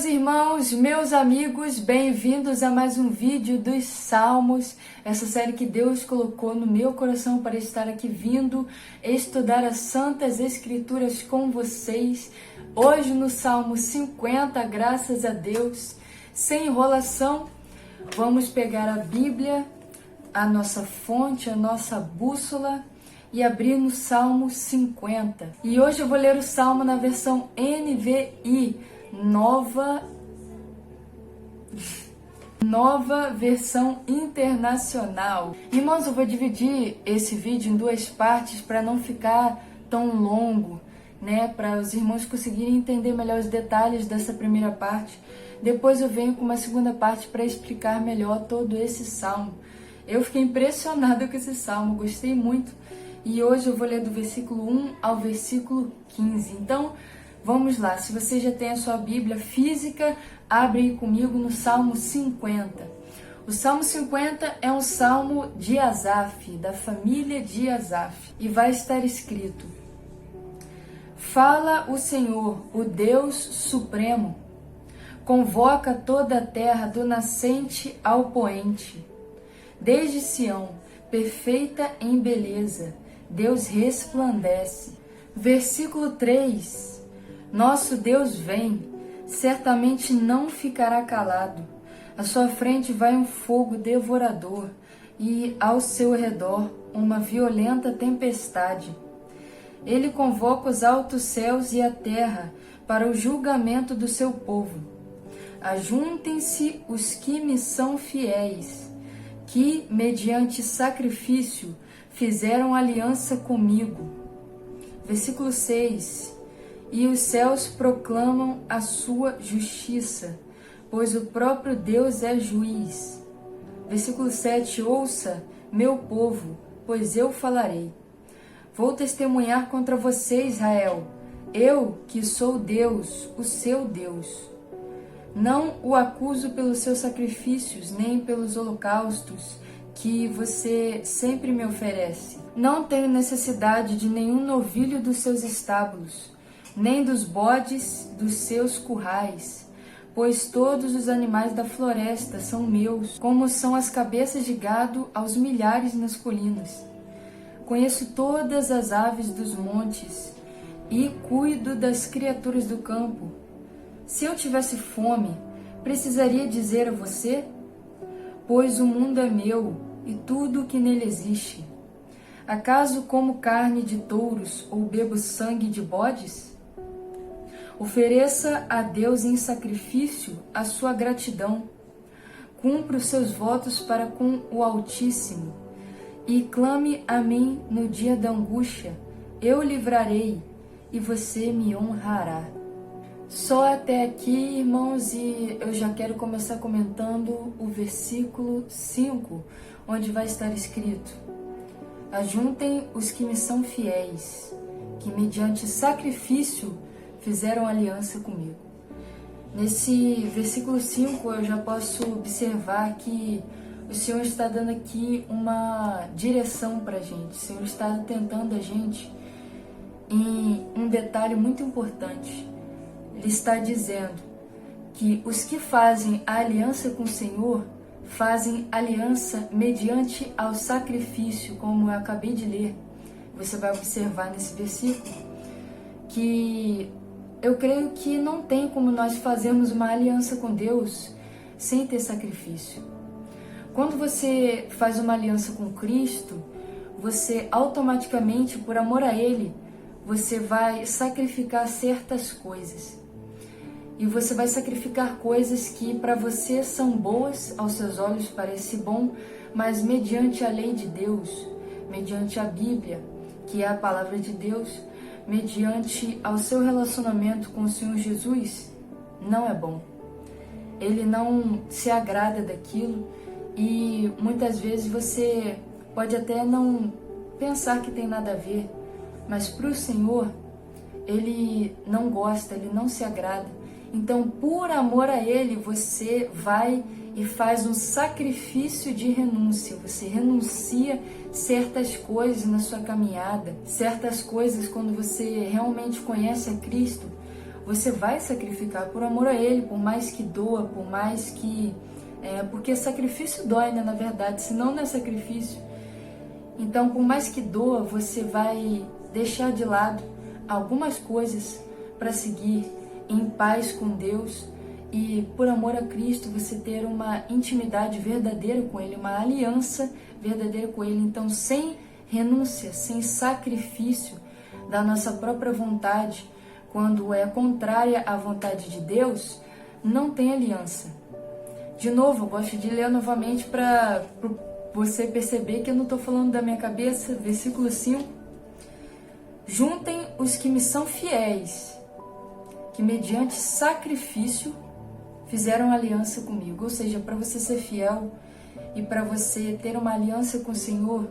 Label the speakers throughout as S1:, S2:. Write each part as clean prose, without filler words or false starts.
S1: Meus irmãos, meus amigos, bem-vindos a mais um vídeo dos Salmos, essa série que Deus colocou no meu coração para estar aqui vindo estudar as Santas Escrituras com vocês. Hoje no Salmo 50, graças a Deus, sem enrolação, vamos pegar a Bíblia, a nossa fonte, a nossa bússola e abrir no Salmo 50. E hoje eu vou ler o Salmo na versão NVI, Nova Versão Internacional. Irmãos, eu vou dividir esse vídeo em duas partes para não ficar tão longo, né? Para os irmãos conseguirem entender melhor os detalhes dessa primeira parte. Depois eu venho com uma segunda parte para explicar melhor todo esse salmo. Eu fiquei impressionada com esse salmo, gostei muito. E hoje eu vou ler do versículo 1 ao versículo 15. Então, vamos lá, se você já tem a sua Bíblia física, abre aí comigo no Salmo 50. O Salmo 50 é um salmo de Asaf, da família de Asaf, e vai estar escrito: Fala o Senhor, o Deus Supremo, convoca toda a terra do nascente ao poente. Desde Sião, perfeita em beleza, Deus resplandece. Versículo 3: Nosso Deus vem, certamente não ficará calado. À sua frente vai um fogo devorador e ao seu redor uma violenta tempestade. Ele convoca os altos céus e a terra para o julgamento do seu povo. Ajuntem-se os que me são fiéis, que, mediante sacrifício, fizeram aliança comigo. Versículo 6: E os céus proclamam a sua justiça, pois o próprio Deus é juiz. Versículo 7: Ouça, meu povo, pois eu falarei. Vou testemunhar contra você, Israel, eu que sou Deus, o seu Deus. Não o acuso pelos seus sacrifícios, nem pelos holocaustos que você sempre me oferece. Não tenho necessidade de nenhum novilho dos seus estábulos, nem dos bodes dos seus currais, pois todos os animais da floresta são meus, como são as cabeças de gado aos milhares nas colinas. Conheço todas as aves dos montes e cuido das criaturas do campo. Se eu tivesse fome, precisaria dizer a você? Pois o mundo é meu e tudo o que nele existe. Acaso como carne de touros ou bebo sangue de bodes? Ofereça a Deus em sacrifício a sua gratidão. Cumpra os seus votos para com o Altíssimo. E clame a mim no dia da angústia. Eu livrarei e você me honrará. Só até aqui, irmãos, e eu já quero começar comentando o versículo 5, onde vai estar escrito: Ajuntem os que me são fiéis, que mediante sacrifício fizeram aliança comigo. Nesse versículo 5 eu já posso observar que o Senhor está dando aqui uma direção para a gente. O Senhor está tentando a gente em um detalhe muito importante. Ele está dizendo que os que fazem a aliança com o Senhor fazem aliança mediante ao sacrifício, como eu acabei de ler. Você vai observar nesse versículo que eu creio que não tem como nós fazermos uma aliança com Deus sem ter sacrifício. Quando você faz uma aliança com Cristo, você automaticamente, por amor a Ele, você vai sacrificar certas coisas. E você vai sacrificar coisas que para você são boas, aos seus olhos parece bom, mas mediante a lei de Deus, mediante a Bíblia, que é a palavra de Deus, mediante ao seu relacionamento com o Senhor Jesus, não é bom. Ele não se agrada daquilo e muitas vezes você pode até não pensar que tem nada a ver, mas para o Senhor, Ele não gosta, Ele não se agrada. Então, por amor a Ele, você vai e faz um sacrifício de renúncia. Você renuncia certas coisas na sua caminhada, certas coisas quando você realmente conhece a Cristo. você vai sacrificar por amor a Ele, por mais que doa, por mais que... porque sacrifício dói, né, na verdade, senão não é sacrifício. Então, por mais que doa, você vai deixar de lado algumas coisas para seguir em paz com Deus e, por amor a Cristo, você ter uma intimidade verdadeira com Ele, uma aliança verdadeira com Ele. Então, sem renúncia, sem sacrifício da nossa própria vontade, quando é contrária à vontade de Deus, não tem aliança. De novo, eu gosto de ler novamente para você perceber que eu não estou falando da minha cabeça. Versículo 5. Juntem os que me são fiéis, que mediante sacrifício fizeram aliança comigo. Ou seja, para você ser fiel e para você ter uma aliança com o Senhor,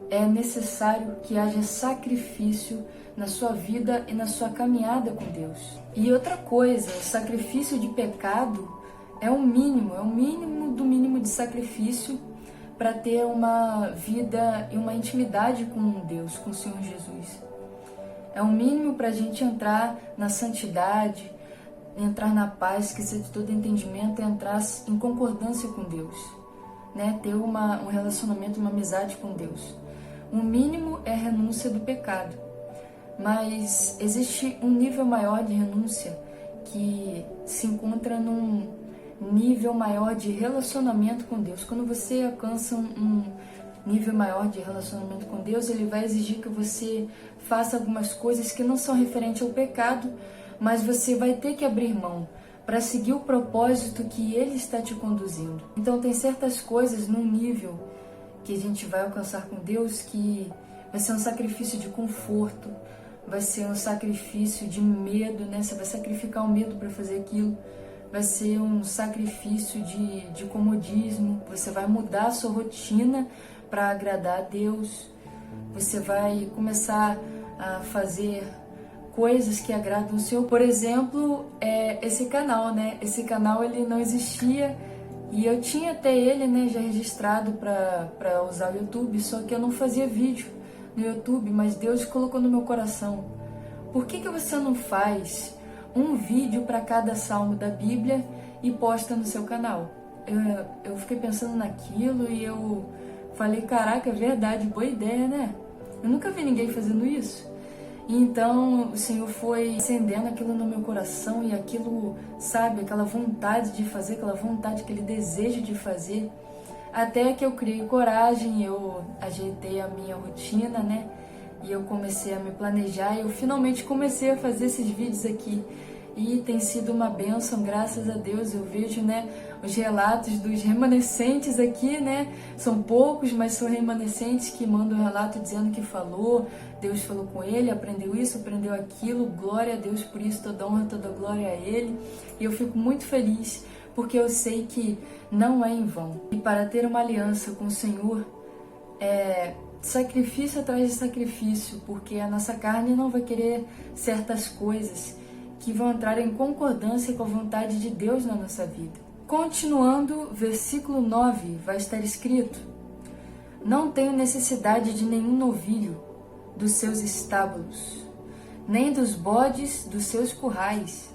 S1: é necessário que haja sacrifício na sua vida e na sua caminhada com Deus. E outra coisa, o sacrifício de pecado é o mínimo do mínimo de sacrifício para ter uma vida e uma intimidade com Deus, com o Senhor Jesus. É o mínimo para a gente entrar na santidade, entrar na paz, esquecer de todo entendimento e entrar em concordância com Deus, né? Ter um relacionamento, uma amizade com Deus. O mínimo é a renúncia do pecado, mas existe um nível maior de renúncia que se encontra num nível maior de relacionamento com Deus. Quando você alcança um nível maior de relacionamento com Deus, Ele vai exigir que você faça algumas coisas que não são referentes ao pecado, mas você vai ter que abrir mão para seguir o propósito que Ele está te conduzindo. Então tem certas coisas num nível que a gente vai alcançar com Deus que vai ser um sacrifício de conforto, vai ser um sacrifício de medo, né? Você vai sacrificar o medo para fazer aquilo. Vai ser um sacrifício de comodismo, você vai mudar a sua rotina para agradar a Deus, você vai começar a fazer coisas que agradam o Senhor. Por exemplo, esse canal, né? Esse canal ele não existia e eu tinha até ele, né, já registrado para usar o YouTube, só que eu não fazia vídeo no YouTube, mas Deus colocou no meu coração. Por que você não faz um vídeo para cada salmo da Bíblia e posta no seu canal? Eu fiquei pensando naquilo e eu falei, caraca, é verdade, boa ideia, né? Eu nunca vi ninguém fazendo isso. E então o Senhor foi acendendo aquilo no meu coração e aquilo, sabe, aquela vontade de fazer, aquela vontade, aquele desejo de fazer. Até que eu criei coragem, eu ajeitei a minha rotina, né? E eu comecei a me planejar e eu finalmente comecei a fazer esses vídeos aqui. E tem sido uma bênção, graças a Deus. Eu vejo, né, os relatos dos remanescentes aqui, né? São poucos, mas são remanescentes que mandam um relato dizendo que falou, Deus falou com ele, aprendeu isso, aprendeu aquilo. Glória a Deus por isso, toda honra, toda glória a Ele. E eu fico muito feliz, porque eu sei que não é em vão. E para ter uma aliança com o Senhor, sacrifício atrás de sacrifício, porque a nossa carne não vai querer certas coisas que vão entrar em concordância com a vontade de Deus na nossa vida. Continuando, versículo 9, vai estar escrito: Não tenho necessidade de nenhum novilho dos seus estábulos, nem dos bodes dos seus currais,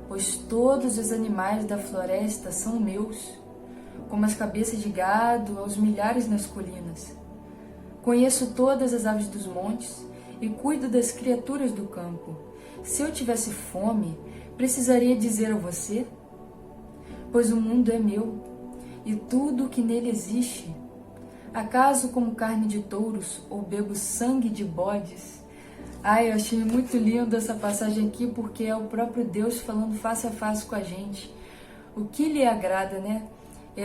S1: pois todos os animais da floresta são meus, como as cabeças de gado aos milhares nas colinas. Conheço todas as aves dos montes e cuido das criaturas do campo. Se eu tivesse fome, precisaria dizer a você? Pois o mundo é meu e tudo o que nele existe. Acaso como carne de touros ou bebo sangue de bodes? Eu achei muito lindo essa passagem aqui, porque é o próprio Deus falando face a face com a gente. O que lhe agrada, né? E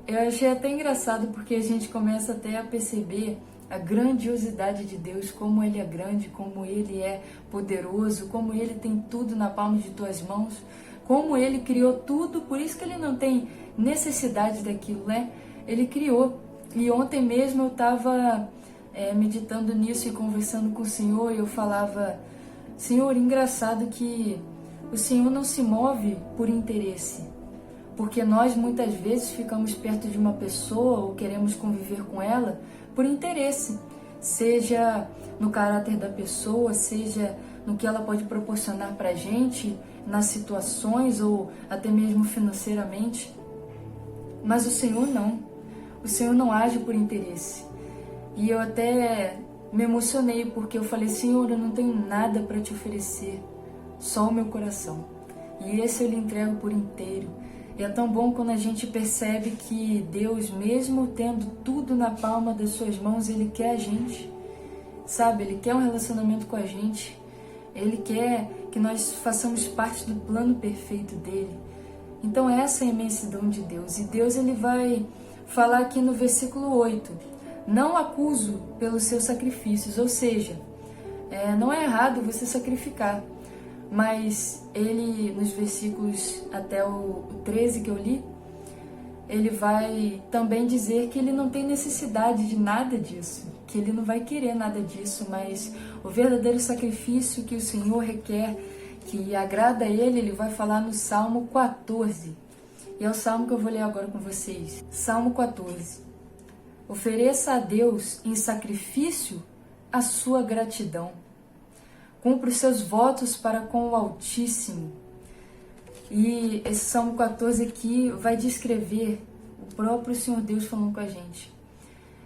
S1: eu achei até engraçado, porque a gente começa até a perceber a grandiosidade de Deus, como Ele é grande, como Ele é poderoso, como Ele tem tudo na palma de tuas mãos, como Ele criou tudo, por isso que Ele não tem necessidade daquilo, né? Ele criou. E ontem mesmo eu estava meditando nisso e conversando com o Senhor, e eu falava, Senhor, engraçado que o Senhor não se move por interesse, porque nós muitas vezes ficamos perto de uma pessoa ou queremos conviver com ela por interesse, seja no caráter da pessoa, seja no que ela pode proporcionar para a gente, nas situações ou até mesmo financeiramente. Mas o Senhor não. O Senhor não age por interesse. E eu até me emocionei porque eu falei: Senhor, eu não tenho nada para te oferecer, só o meu coração. E esse eu lhe entrego por inteiro. E é tão bom quando a gente percebe que Deus, mesmo tendo tudo na palma das suas mãos, Ele quer a gente, sabe? Ele quer um relacionamento com a gente. Ele quer que nós façamos parte do plano perfeito dele. Então essa é a imensidão de Deus. E Deus, ele vai falar aqui no versículo 8: não acuso pelos seus sacrifícios. Ou seja, não é errado você sacrificar. Mas ele, nos versículos até o 13 que eu li, ele vai também dizer que ele não tem necessidade de nada disso, que ele não vai querer nada disso, mas o verdadeiro sacrifício que o Senhor requer, que agrada a ele vai falar no Salmo 14. E é o salmo que eu vou ler agora com vocês. Salmo 14. Ofereça a Deus em sacrifício a sua gratidão. Cumpra os seus votos para com o Altíssimo. E esse Salmo 14 aqui vai descrever o próprio Senhor Deus falando com a gente.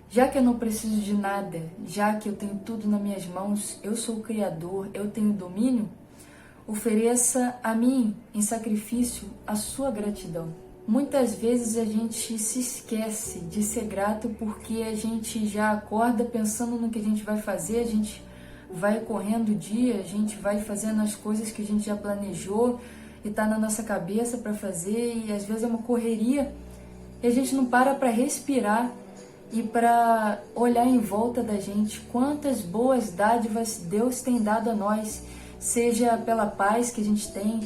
S1: Já que eu não preciso de nada, já que eu tenho tudo nas minhas mãos, eu sou o Criador, eu tenho domínio, ofereça a mim em sacrifício a sua gratidão. Muitas vezes a gente se esquece de ser grato porque a gente já acorda pensando no que a gente vai fazer, a gente vai correndo o dia, a gente vai fazendo as coisas que a gente já planejou e está na nossa cabeça para fazer, e às vezes é uma correria e a gente não para respirar e para olhar em volta da gente quantas boas dádivas Deus tem dado a nós, seja pela paz que a gente tem,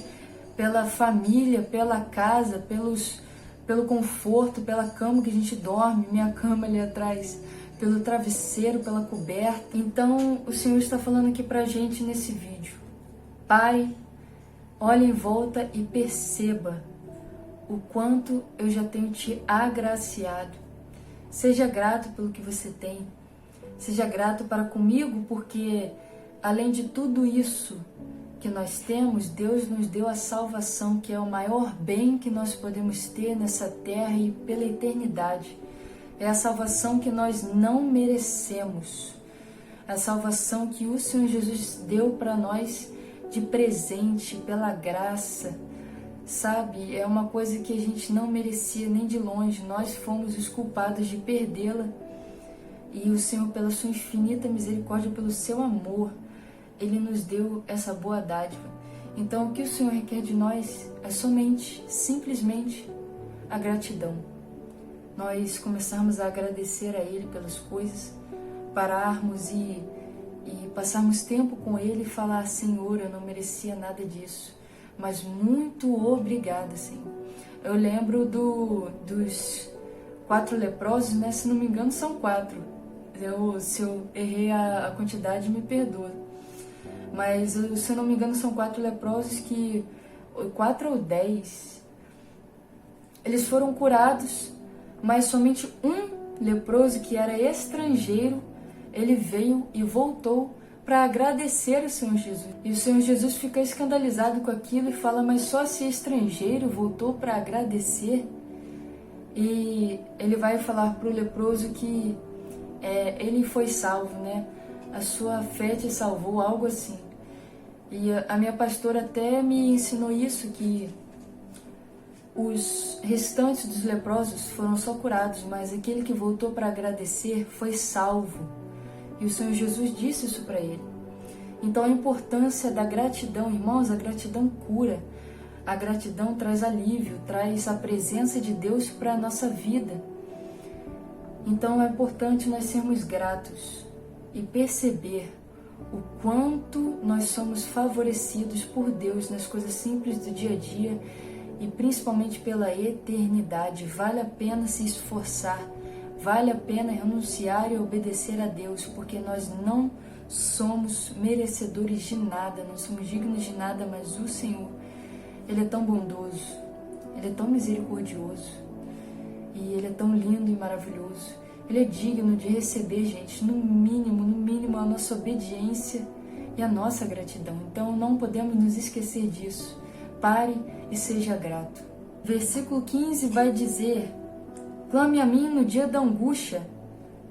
S1: pela família, pela casa, pelo conforto, pela cama que a gente dorme, minha cama ali atrás, pelo travesseiro, pela coberta. Então o Senhor está falando aqui pra gente nesse vídeo: pare, olhe em volta e perceba o quanto eu já tenho te agraciado. Seja grato pelo que você tem, seja grato para comigo, porque além de tudo isso que nós temos, Deus nos deu a salvação, que é o maior bem que nós podemos ter nessa terra e pela eternidade. É a salvação que nós não merecemos. A salvação que o Senhor Jesus deu para nós de presente, pela graça. Sabe, é uma coisa que a gente não merecia nem de longe. Nós fomos os culpados de perdê-la. E o Senhor, pela sua infinita misericórdia, pelo seu amor, Ele nos deu essa boa dádiva. Então o que o Senhor requer de nós é somente, simplesmente, a gratidão. Nós começarmos a agradecer a Ele pelas coisas, pararmos e passarmos tempo com Ele e falar: Senhor, eu não merecia nada disso, mas muito obrigada, Senhor. Eu lembro dos 4 leprosos, né? Se não me engano são 4. Se eu errei a quantidade, me perdoa. Mas se eu não me engano são 4 leprosos que, 4 ou 10, eles foram curados. Mas somente um leproso, que era estrangeiro, ele veio e voltou para agradecer ao Senhor Jesus. E o Senhor Jesus fica escandalizado com aquilo e fala: mas só se estrangeiro voltou para agradecer? E ele vai falar para o leproso que ele foi salvo, né? A sua fé te salvou, algo assim. E a minha pastora até me ensinou isso, que os restantes dos leprosos foram só curados, mas aquele que voltou para agradecer foi salvo. E o Senhor Jesus disse isso para ele. Então a importância da gratidão, irmãos, a gratidão cura. A gratidão traz alívio, traz a presença de Deus para a nossa vida. Então é importante nós sermos gratos e perceber o quanto nós somos favorecidos por Deus nas coisas simples do dia a dia, e principalmente pela eternidade. Vale a pena se esforçar, vale a pena renunciar e obedecer a Deus, porque nós não somos merecedores de nada, não somos dignos de nada, mas o Senhor, Ele é tão bondoso, Ele é tão misericordioso, e Ele é tão lindo e maravilhoso. Ele é digno de receber, gente, no mínimo, a nossa obediência e a nossa gratidão. Então não podemos nos esquecer disso. Pare e seja grato. Versículo 15 vai dizer: clame a mim no dia da angústia,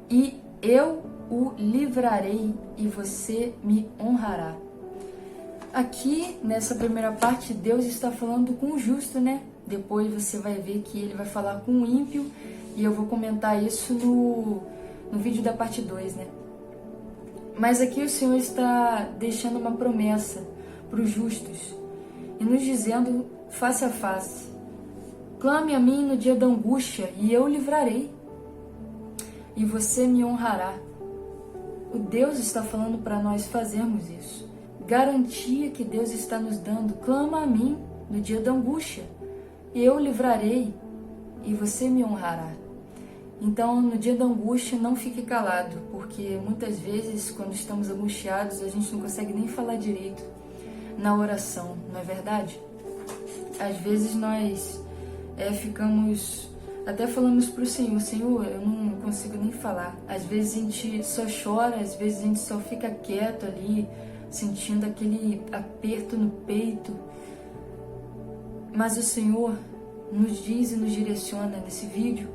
S1: e eu o livrarei, e você me honrará. Aqui, nessa primeira parte, Deus está falando com o justo, né? Depois você vai ver que ele vai falar com o ímpio, e eu vou comentar isso no vídeo da parte 2, né? Mas aqui o Senhor está deixando uma promessa para os justos e nos dizendo face a face: clame a mim no dia da angústia e eu o livrarei, e você me honrará. O Deus está falando para nós fazermos isso. Garantia que Deus está nos dando: clama a mim no dia da angústia e eu o livrarei, e você me honrará. Então, no dia da angústia, não fique calado, porque muitas vezes, quando estamos angustiados, a gente não consegue nem falar direito na oração, não é verdade? Às vezes nós até falamos para o Senhor: Senhor, eu não consigo nem falar. Às vezes a gente só chora, às vezes a gente só fica quieto ali, sentindo aquele aperto no peito. Mas o Senhor nos diz e nos direciona nesse vídeo: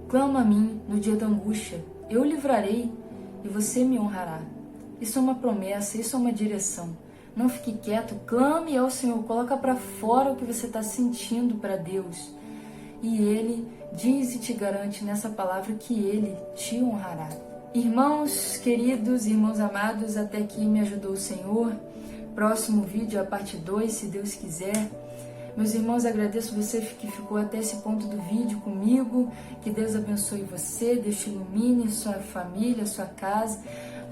S1: clama a mim no dia da angústia, eu o livrarei e você me honrará. Isso é uma promessa, isso é uma direção. Não fique quieto, clame ao Senhor, coloca para fora o que você está sentindo para Deus. E Ele diz e te garante nessa palavra que Ele te honrará. Irmãos queridos, irmãos amados, até aqui me ajudou o Senhor. Próximo vídeo, a parte 2, se Deus quiser. Meus irmãos, agradeço você que ficou até esse ponto do vídeo comigo. Que Deus abençoe você, Deus te ilumine, sua família, sua casa,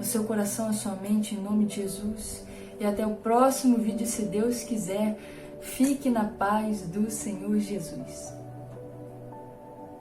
S1: o seu coração, a sua mente, em nome de Jesus. E até o próximo vídeo, se Deus quiser. Fique na paz do Senhor Jesus.